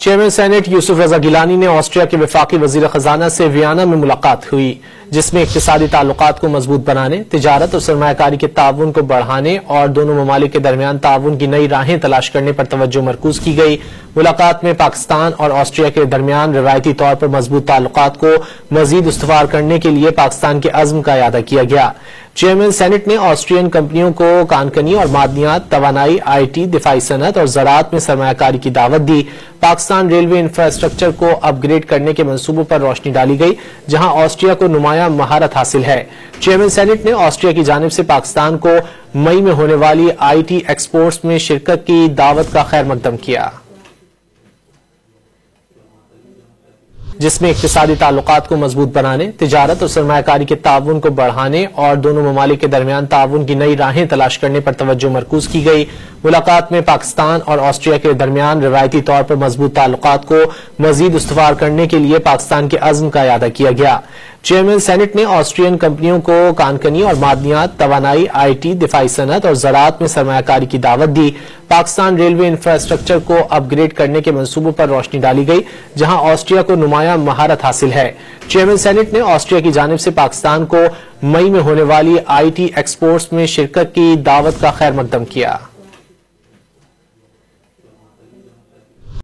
Chairman senate یوسف رضا گیلانی نے Austria کے وفاقی وزیر خزانہ سے ویانا میں ملاقات ہوئی، جس میں اقتصادی تعلقات کو مضبوط بنانے، تجارت اور سرمایہ کاری کے تعاون کو بڑھانے اور دونوں ممالک کے درمیان تعاون کی نئی راہیں تلاش کرنے پر توجہ مرکوز کی گئی۔ ملاقات میں پاکستان اور آسٹریا کے درمیان روایتی طور پر مضبوط تعلقات کو مزید استوار کرنے کے لیے پاکستان کے عزم کا اعادہ کیا گیا۔ چیئرمین سینٹ نے آسٹریین کمپنیوں کو کانکنی اور معدنیات، توانائی، آئی ٹی، دفاعی صنعت اور زراعت میں سرمایہ کاری کی دعوت دی۔ پاکستان ریلوے انفراسٹرکچر کو اپ گریڈ کرنے کے منصوبوں پر روشنی ڈالی گئی، جہاں آسٹریا کو نمایاں مہارت حاصل ہے۔ چیئرمین سینٹ نے آسٹریا کی جانب سے پاکستان کو مئی میں ہونے والی آئی ٹی ایکسپورٹس میں شرکت کی دعوت کا خیر مقدم کیا، جس میں اقتصادی تعلقات کو مضبوط بنانے، تجارت اور سرمایہ کاری کے تعاون کو بڑھانے اور دونوں ممالک کے درمیان تعاون کی نئی راہیں تلاش کرنے پر توجہ مرکوز کی گئی۔ ملاقات میں پاکستان اور آسٹریا کے درمیان روایتی طور پر مضبوط تعلقات کو مزید استوار کرنے کے لیے پاکستان کے عزم کا اعادہ کیا گیا۔ چیئرمین سینٹ نے آسٹریین کمپنیوں کو کانکنی اور معدنیات، توانائی، آئی ٹی، دفاعی صنعت اور زراعت میں سرمایہ کاری کی دعوت دی۔ پاکستان ریلوے انفراسٹرکچر کو اپ گریڈ کرنے کے منصوبوں پر روشنی ڈالی گئی، جہاں آسٹریا کو نمایاں مہارت حاصل ہے۔ چیئرمین سینٹ نے آسٹریا کی جانب سے پاکستان کو مئی میں ہونے والی آئی ٹی ایکسپورٹس میں شرکت کی دعوت کا خیر مقدم کیا۔